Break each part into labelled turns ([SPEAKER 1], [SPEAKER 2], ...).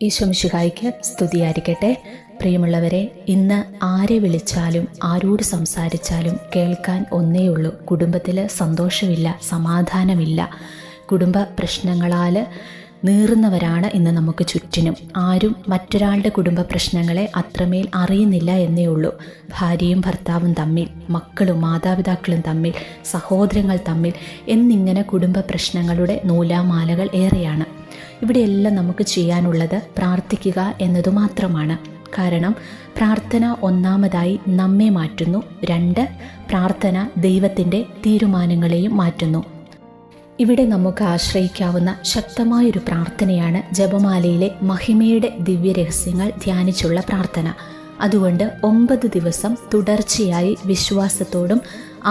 [SPEAKER 1] ഈശോ മിശിഹായ്ക്ക് സ്തുതിയായിരിക്കട്ടെ. പ്രിയമുള്ളവരെ, ഇന്ന് ആരെ വിളിച്ചാലും ആരോട് സംസാരിച്ചാലും കേൾക്കാൻ ഒന്നേയുള്ളൂ: കുടുംബത്തിൽ സന്തോഷമില്ല, സമാധാനമില്ല. കുടുംബ പ്രശ്നങ്ങളാൽ നീറുന്നവരാണ് ഇന്ന് നമുക്ക് ചുറ്റിനും. ആരും മറ്റൊരാളുടെ കുടുംബ പ്രശ്നങ്ങളെ അത്രമേൽ അറിയുന്നില്ല എന്നേ ഉള്ളൂ. ഭാര്യയും ഭർത്താവും തമ്മിൽ, മക്കളും മാതാപിതാക്കളും തമ്മിൽ, സഹോദരങ്ങൾ തമ്മിൽ എന്നിങ്ങനെ കുടുംബ പ്രശ്നങ്ങളുടെ നൂലാമാലകൾ ഏറെയാണ്. ഇവിടെയെല്ലാം നമുക്ക് ചെയ്യാനുള്ളത് പ്രാർത്ഥിക്കുക എന്നതു മാത്രമാണ്. കാരണം പ്രാർത്ഥന ഒന്നാമതായി നമ്മെ മാറ്റുന്നു, 2 പ്രാർത്ഥന ദൈവത്തിൻ്റെ തീരുമാനങ്ങളെയും മാറ്റുന്നു. ഇവിടെ നമുക്ക് ആശ്രയിക്കാവുന്ന ശക്തമായൊരു പ്രാർത്ഥനയാണ് ജപമാലയിലെ മഹിമയുടെ ദിവ്യരഹസ്യങ്ങൾ ധ്യാനിച്ചുള്ള പ്രാർത്ഥന. അതുകൊണ്ട് 9 ദിവസം തുടർച്ചയായി വിശ്വാസത്തോടും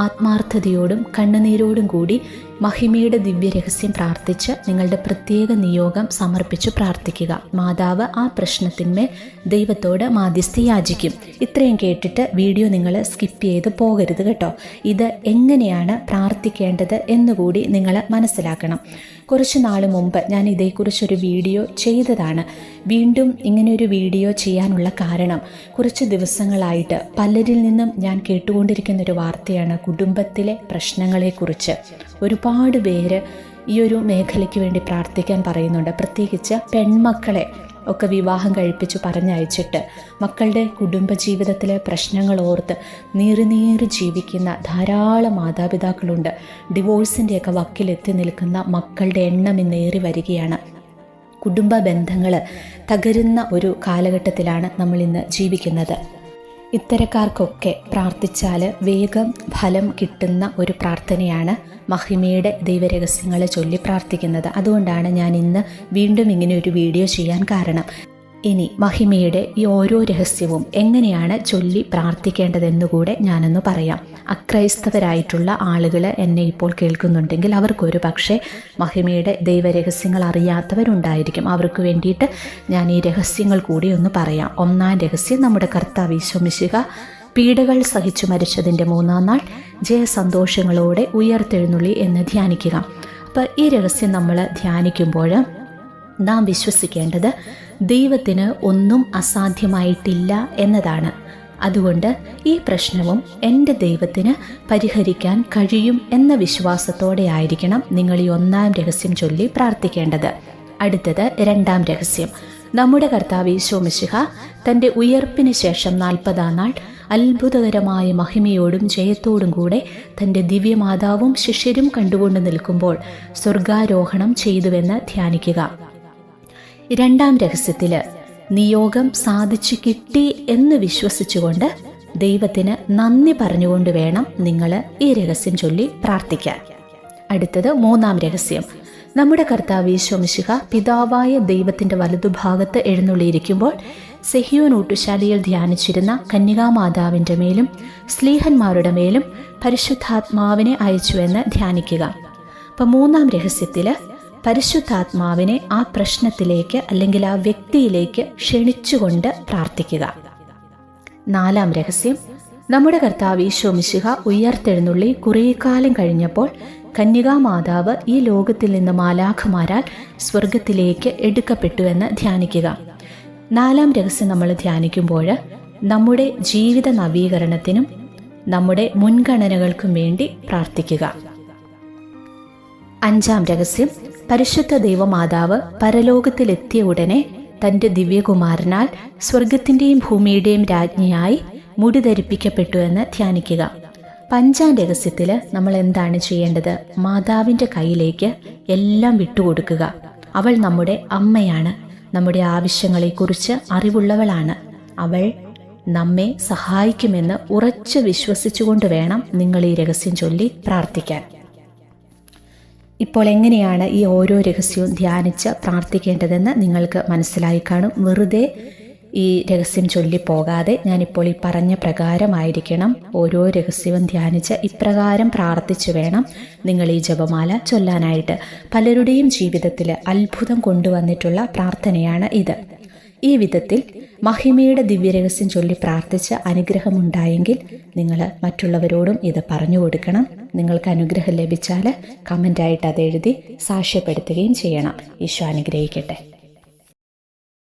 [SPEAKER 1] ആത്മാർത്ഥതയോടും കണ്ണുനീരോടും കൂടി മഹിമയുടെ ദിവ്യരഹസ്യം പ്രാർത്ഥിച്ച് നിങ്ങളുടെ പ്രത്യേക നിയോഗം സമർപ്പിച്ചു പ്രാർത്ഥിക്കുക. മാതാവ് ആ പ്രശ്നത്തിന്മേൽ ദൈവത്തോട് മാധ്യസ്ഥ യാചിക്കും. ഇത്രയും കേട്ടിട്ട് വീഡിയോ നിങ്ങൾ സ്കിപ്പ് ചെയ്ത് പോകരുത് കേട്ടോ. ഇത് എങ്ങനെയാണ് പ്രാർത്ഥിക്കേണ്ടത് എന്നുകൂടി നിങ്ങൾ മനസ്സിലാക്കണം. കുറച്ച് നാൾ മുമ്പ് ഞാൻ ഇതേക്കുറിച്ചൊരു വീഡിയോ ചെയ്തതാണ്. വീണ്ടും ഇങ്ങനെയൊരു വീഡിയോ ചെയ്യാനുള്ള കാരണം, കുറച്ച് ദിവസങ്ങളായിട്ട് പലരിൽ നിന്നും ഞാൻ കേട്ടുകൊണ്ടിരിക്കുന്നൊരു വാർത്തയാണ് കുടുംബത്തിലെ പ്രശ്നങ്ങളെക്കുറിച്ച്. ഒരുപാട് പേര് ഈ ഒരു മേഖലയ്ക്ക് വേണ്ടി പ്രാർത്ഥിക്കാൻ പറയുന്നുണ്ട്. പ്രത്യേകിച്ച് പെൺമക്കളെ ഒക്കെ വിവാഹം കഴിപ്പിച്ചു പറഞ്ഞയച്ചിട്ട് മക്കളുടെ കുടുംബജീവിതത്തിലെ പ്രശ്നങ്ങൾ ഓർത്ത് നീറി ജീവിക്കുന്ന ധാരാളം മാതാപിതാക്കളുണ്ട്. ഡിവോഴ്സിൻ്റെയൊക്കെ വക്കിലെത്തി നിൽക്കുന്ന മക്കളുടെ എണ്ണം ഇന്നേറി വരികയാണ്. കുടുംബ ബന്ധങ്ങൾ തകരുന്ന ഒരു കാലഘട്ടത്തിലാണ് നമ്മൾ ഇന്ന് ജീവിക്കുന്നത്. ഇത്തരക്കാർക്കൊക്കെ പ്രാർത്ഥിച്ചാൽ വേഗം ഫലം കിട്ടുന്ന ഒരു പ്രാർത്ഥനയാണ് മഹിമയുടെ ദൈവരഹസ്യങ്ങളെ ചൊല്ലി പ്രാർത്ഥിക്കുന്നത്. അതുകൊണ്ടാണ് ഞാൻ ഇന്ന് വീണ്ടും ഇങ്ങനെ ഒരു വീഡിയോ ചെയ്യാൻ കാരണം. ഇനി മഹിമയുടെ ഈ ഓരോ രഹസ്യവും എങ്ങനെയാണ് ചൊല്ലി പ്രാർത്ഥിക്കേണ്ടതെന്നുകൂടെ ഞാനൊന്ന് പറയാം. അക്രൈസ്തവരായിട്ടുള്ള ആളുകൾ എന്നെ ഇപ്പോൾ കേൾക്കുന്നുണ്ടെങ്കിൽ അവർക്കൊരു പക്ഷേ മഹിമയുടെ ദൈവരഹസ്യങ്ങൾ അറിയാത്തവരുണ്ടായിരിക്കും. അവർക്ക് വേണ്ടിയിട്ട് ഞാൻ ഈ രഹസ്യങ്ങൾ കൂടി ഒന്ന് പറയാം. 1-ാം രഹസ്യം, നമ്മുടെ കർത്താവ് ഈശോ മിശിഹ പീഡകൾ സഹിച്ചു മരിച്ചതിൻ്റെ 3-ാം നാൾ ജയസന്തോഷങ്ങളോടെ ഉയർത്തെഴുന്നള്ളി എന്ന് ധ്യാനിക്കുക. അപ്പോൾ ഈ രഹസ്യം നമ്മൾ ധ്യാനിക്കുമ്പോൾ നാം വിശ്വസിക്കേണ്ടത് ദൈവത്തിന് ഒന്നും അസാധ്യമായിട്ടില്ല എന്നതാണ്. അതുകൊണ്ട് ഈ പ്രശ്നവും എൻ്റെ ദൈവത്തിന് പരിഹരിക്കാൻ കഴിയും എന്ന വിശ്വാസത്തോടെ ആയിരിക്കണം നിങ്ങൾ ഈ 1-ാം രഹസ്യം ചൊല്ലി പ്രാർത്ഥിക്കേണ്ടത്. അടുത്തത് 2-ാം രഹസ്യം. നമ്മുടെ കർത്താവ് ഈശോ മിശിഹ തൻ്റെ ഉയർപ്പിന് ശേഷം 40-ാം നാൾ അത്ഭുതകരമായ മഹിമയോടും ജയത്തോടും കൂടെ തൻ്റെ ദിവ്യമാതാവും ശിഷ്യരും കണ്ടുകൊണ്ട് നിൽക്കുമ്പോൾ സ്വർഗാരോഹണം ചെയ്തുവെന്ന് ധ്യാനിക്കുക. 2-ാം രഹസ്യത്തിൽ നിയോഗം സാധിച്ചു കിട്ടി എന്ന് വിശ്വസിച്ചുകൊണ്ട് ദൈവത്തിന് നന്ദി പറഞ്ഞുകൊണ്ട് വേണം നിങ്ങൾ ഈ രഹസ്യം ചൊല്ലി പ്രാർത്ഥിക്കാൻ. അടുത്തത് 3-ാം രഹസ്യം. നമ്മുടെ കർത്താവ് ഈശോ മിശിഹ പിതാവായ ദൈവത്തിൻ്റെ വലതുഭാഗത്ത് എഴുന്നള്ളിയിരിക്കുമ്പോൾ സെഹിയോൻ ഊട്ടുശാലയിൽ ധ്യാനിച്ചിരുന്ന കന്യകാമാതാവിൻ്റെ മേലും സ്ലീഹന്മാരുടെ മേലും പരിശുദ്ധാത്മാവിനെ അയച്ചുവെന്ന് ധ്യാനിക്കുക. അപ്പം 3-ാം രഹസ്യത്തിൽ പരിശുദ്ധാത്മാവിനെ ആ പ്രശ്നത്തിലേക്ക് അല്ലെങ്കിൽ ആ വ്യക്തിയിലേക്ക് ക്ഷണിച്ചുകൊണ്ട് പ്രാർത്ഥിക്കുക. 4-ാം രഹസ്യം. നമ്മുടെ കർത്താവ് ഈശോ മിശിഹ ഉയർത്തെഴുന്നള്ളി കുറേ കാലം കഴിഞ്ഞപ്പോൾ കന്യകാമാതാവ് ഈ ലോകത്തിൽ നിന്ന് മാലാഖമാരാൽ സ്വർഗത്തിലേക്ക് എടുക്കപ്പെട്ടുവെന്ന് ധ്യാനിക്കുക. 4-ാം രഹസ്യം നമ്മൾ ധ്യാനിക്കുമ്പോൾ നമ്മുടെ ജീവിത നവീകരണത്തിനും നമ്മുടെ മുൻഗണനകൾക്കും വേണ്ടി പ്രാർത്ഥിക്കുക. 5-ാം രഹസ്യം. പരിശുദ്ധ ദൈവമാതാവ് പരലോകത്തിലെത്തിയ ഉടനെ തൻ്റെ ദിവ്യകുമാരനാൽ സ്വർഗത്തിൻ്റെയും ഭൂമിയുടെയും രാജ്ഞിയായി മുടി ധരിപ്പിക്കപ്പെട്ടു എന്ന് ധ്യാനിക്കുക. 5-ാം രഹസ്യത്തിൽ നമ്മൾ എന്താണ് ചെയ്യേണ്ടത്? മാതാവിൻ്റെ കയ്യിലേക്ക് എല്ലാം വിട്ടുകൊടുക്കുക. അവൾ നമ്മുടെ അമ്മയാണ്, നമ്മുടെ ആവശ്യങ്ങളെക്കുറിച്ച് അറിവുള്ളവളാണ്. അവൾ നമ്മെ സഹായിക്കുമെന്ന് ഉറച്ചു വിശ്വസിച്ചുകൊണ്ട് വേണം നിങ്ങൾ ഈ രഹസ്യം ചൊല്ലി പ്രാർത്ഥിക്കാൻ. ഇപ്പോൾ എങ്ങനെയാണ് ഈ ഓരോ രഹസ്യവും ധ്യാനിച്ച് പ്രാർത്ഥിക്കേണ്ടതെന്ന് നിങ്ങൾക്ക് മനസ്സിലായി കാണും. വെറുതെ ഈ രഹസ്യം ചൊല്ലി പോകാതെ ഞാനിപ്പോൾ ഈ പറഞ്ഞ പ്രകാരമായിരിക്കണം ഓരോ രഹസ്യവും ധ്യാനിച്ച് ഇപ്രകാരം പ്രാർത്ഥിച്ചു വേണം നിങ്ങൾ ഈ ജപമാല ചൊല്ലാനായിട്ട്. പലരുടെയും ജീവിതത്തിൽ അത്ഭുതം കൊണ്ടുവന്നിട്ടുള്ള പ്രാർത്ഥനയാണ് ഇത്. ഈ വിധത്തിൽ മഹിമയുടെ ദിവ്യരഹസ്യം ചൊല്ലി പ്രാർത്ഥിച്ച് അനുഗ്രഹമുണ്ടായെങ്കിൽ നിങ്ങൾ മറ്റുള്ളവരോടും ഇത് പറഞ്ഞു കൊടുക്കണം. നിങ്ങൾക്ക് അനുഗ്രഹം ലഭിച്ചാൽ കമൻ്റായിട്ട് അതെഴുതി സാക്ഷ്യപ്പെടുത്തുകയും ചെയ്യണം. ഈശോ അനുഗ്രഹിക്കട്ടെ.